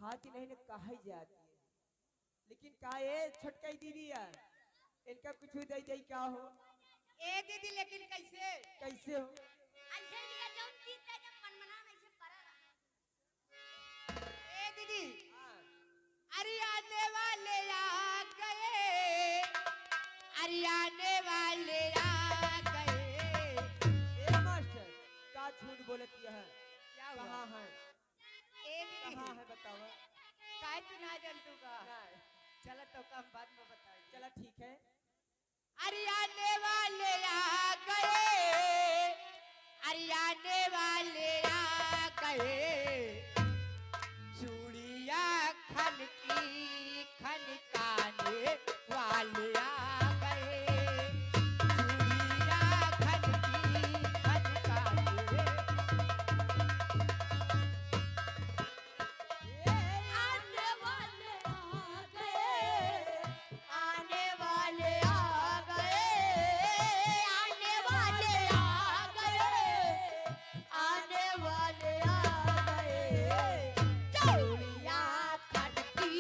खाती नहीं न कहा जाती है। लेकिन का ये छोटका दीदी यार इनका कुछ दे दे क्या हो। ए दीदी लेकिन कैसे कैसे हो। ऐसे दिया जौन चीज दे जब मनमना ऐसे पड़ा रहा। ए दीदी हाँ। अरियाने वाले आ गए, अरियाने वाले आ गए। ए मास्टर का झूठ बोलती है। क्या हुआ कहाँ है ए दीदी कहाँ है बताओ। काहे तू ना जानतूगा नहीं चला तो कम बाद में बताएगी। चला ठीक है। अरियाने वाले आ गए, अरियाने वाले आ गए। चूड़िया खनकी खनकाने वाले आ गए, चूड़िया खनकी खनकाने। आने वाले आ गए, आने वाले आ गए, आने वाले आ गए, आने वाले आ गए। चूड़िया खनकी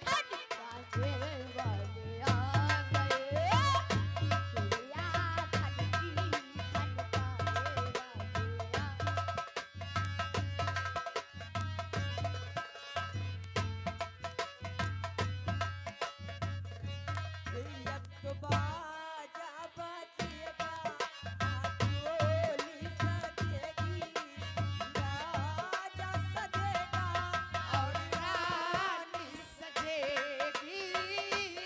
खनकाने वाले आ गए, चूड़िया खनकी खनकाने वाले आ। जब तो बाजा बजेगा ढोली बजेगी राजा सजेगा और रानी सजेगी,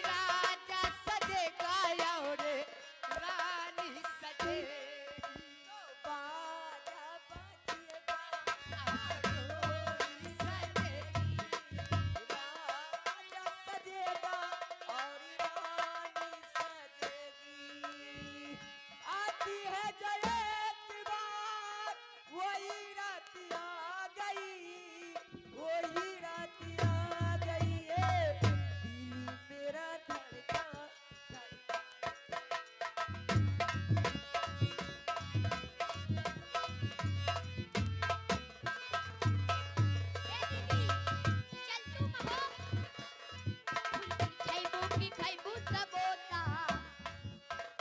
राजा सजेगा और रानी सजेगी। बाजा बजेगा ढोली सजेगी, राजा सजेगा और रानी सजेगी। आती है जयंती बार वही रात आ गई, वही रात आ गई है दिल मेरा धड़का धड़का। ए दीदी चल तू महो खैबू की खैबू सबोता,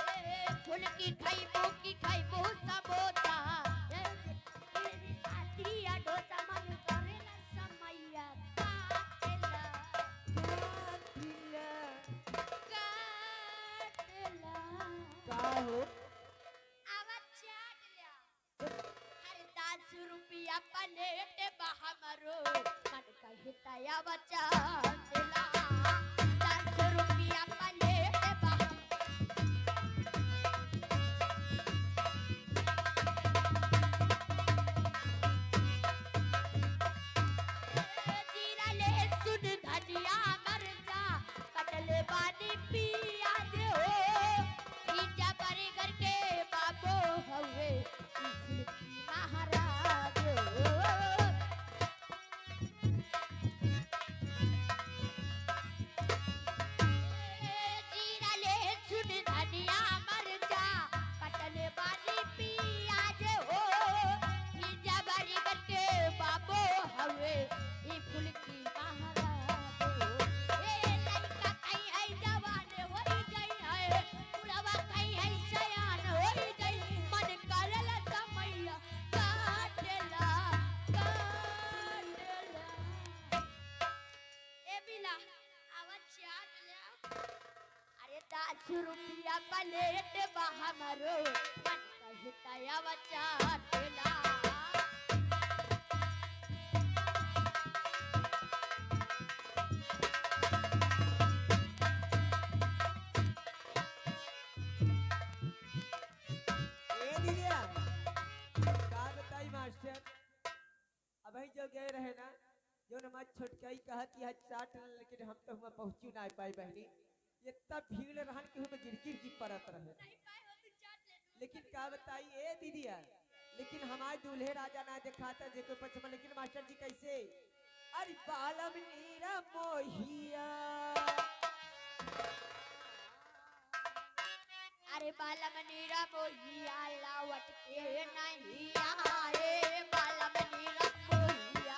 ए फूल की खैबू सबोता। ए तेरी आतिया डोसा मन करेला समैया काटेला दिला काटेला। का हो। आवाज चाट लिया हर 10 रुपया प्लेट बहमरो मन कहता बचा दिला। 10 रुपया प्लेट बहम जीरा लहसुन धनिया मरचा कटले बानी पियाज हो। पिज्जा बर्गर के बाबो हवे इसकी महाराज हो। जीरा लहसुन धनिया मरचा कटले बानी पियाज हो। पिज्जा बर्गर के बाबो हवे ई फूल की महाराज हो। ए लड़का कहीं है जवान होई गई है, बुढ़वा कहीं है सयान होई गई। मन करला समैया काटेला काटेला। ए बिला आवाज चाट लिया अरे 10 रुपया प्लेट बहमरो मन कहता बचा देला। ए दीदिया का बताई मास्टर। अभी जो गए रहे ना जो नमाज छोटकाई कहती है चाट लेकिन हम तो हुआ पहुंचू ना पाई बहनी। इतना भीड़ रहन कि हमें गिरगिर की परत रहे। नहीं पाए हो तो चाट ले तू। लेकिन का बताई ए दीदिया लेकिन हमारे दूल्हे राजा ना दिखाता जे कोई पचमा। लेकिन मास्टर जी कैसे अरे बालम नीरा मोहिया अरे बालम नीरा मोहिया लावट के नहीं आए, बालम नीरा मोहिया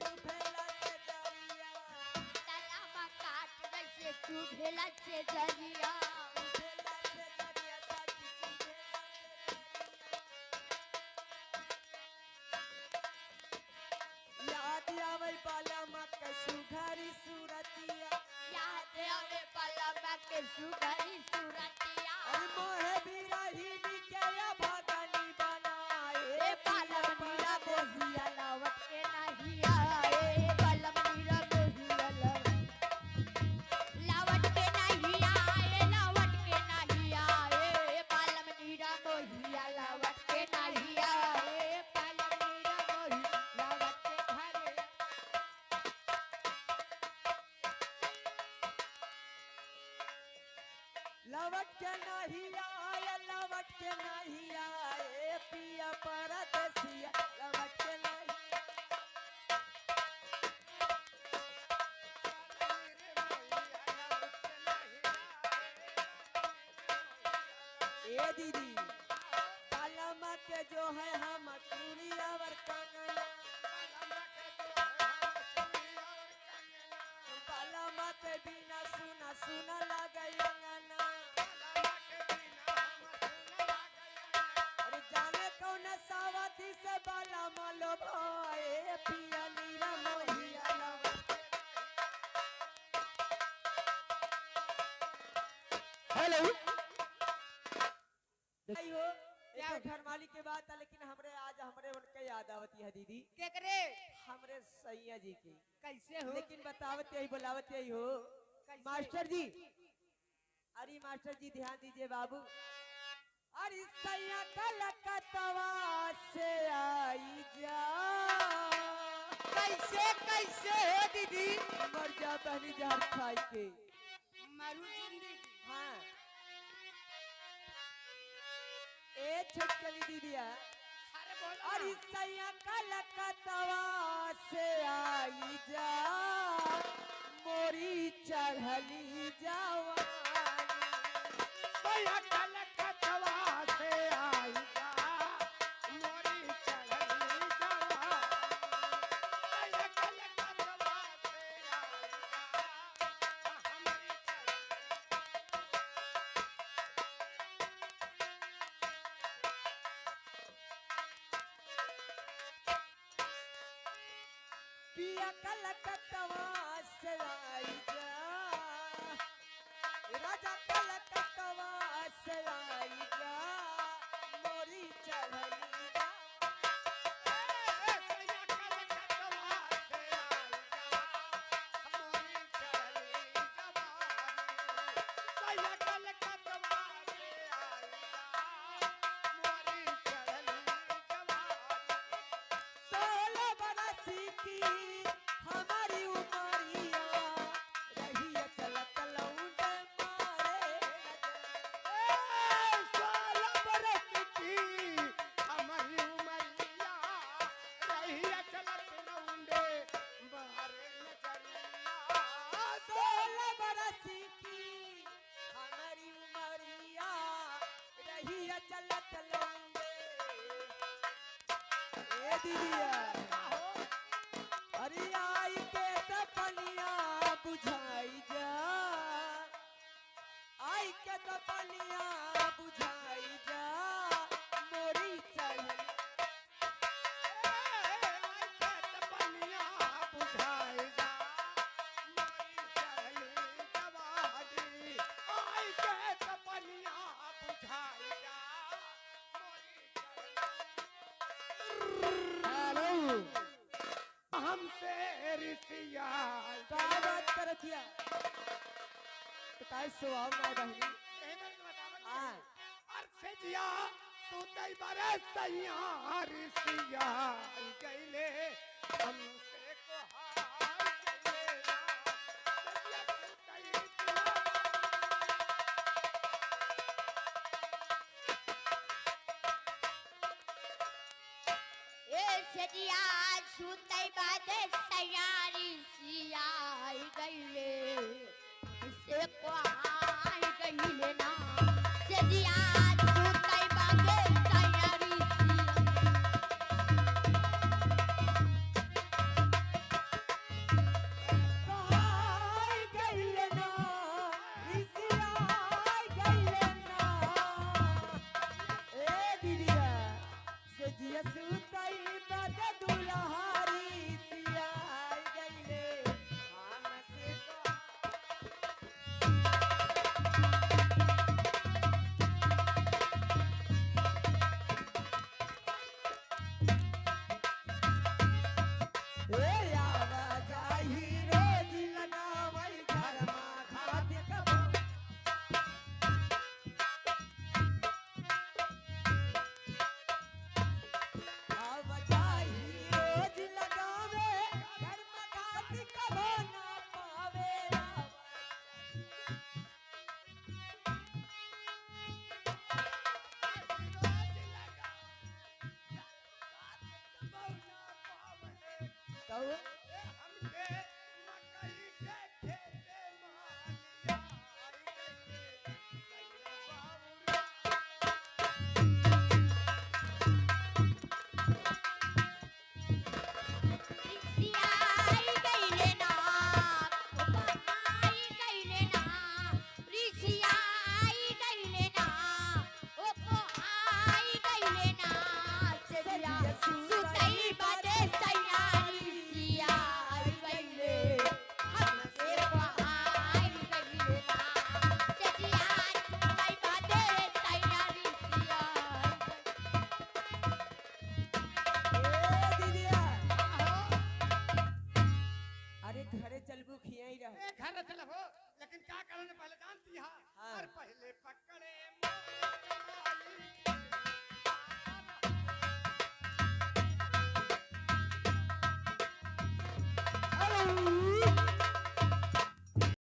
चुभेला से जरिया तलामा काट जैसे चुभेला से जरिया चुभेला से जरिया साथी चुभेला से याद आवे बाला माँ के सुघरी सूरतिया याद आवे पलमा के सुघरी सूरतिया अरे मोहे बिरहिनी के या भगनी बनाए ए पालम नीरा बोहिया लावट के नहीं आए पालम नीरा बोहिया लावट के नहीं आए लावट के नहीं आए पालम नीरा बोहिया लावट के नहीं आए पालम नीरा बोहिया लावट के घरे लवट के नहीं आए लवट के नहीं आए पिया परदेसिया लवट के नहीं ए दीदी कालमा के जो है हम चूड़िया वर कंगना कालमा के बिना सुना सुना लगे अंगना अरे जाने कौन सावती से बाला मालो भाए पिया नीरा मोहिया लवट हेलो हो एक घर मालिक के बात है लेकिन हमरे आज हमरे उनके याद आवती है दीदी केकरे हमरे सैया जी की कैसे हो लेकिन बतावत यही बुलावत यही हो कैसे? मास्टर जी अरे मास्टर जी ध्यान दीजिए बाबू अरे सैया कलकत्ता से आई जा कैसे कैसे हो दीदी मर जा पहली जहर खाई के मरु जिंदगी हाँ ए छटकली दीदिया अरे बोलो अरे सैया कलकत्ता से आई जा मोरी चढ़ली जवानी सैया कलकत्ता से आई जा मोरी चढ़ली जवानी सैया कलकत्ता से आई जा हमरी पिया कलकत्ता से आई जा राजा कलकत्ता से आई जा मोरी चढ़ली जा सैया कलकत्ता से आई जा मोरी चढ़ली जवानी सैया कलकत्ता से आई जा मोरी चढ़ली जवानी 16 बरस की हमारी उमरिया रही चलत लौंडे मारे साला बरस की हमारी उमरिया रही चलत लौंडे बाहरे नजरिया 16 बरस की हमारी उमरिया रही चलत लौंडे ए दीदिया अरे आई के तपनिया बुझाई जा आई के तपनिया बुझाई जा मोरी चढ़ली पनिया बुझाई जा मोरी चढ़ली जवानी आई के पनिया बुझाई जा मोरी हमसे रिसिया का बात करतिया तो काय स्वभाव ना बहनी हां अर्थ जिया सुतई बरस सैया रिसिया गईले हमसे को हार गईले सैया सुतई ए सजिया सुतई बादे सयारी सियाई गईले से को आई गईले ना सजिया सुतई बादे सयारी सिया बताओ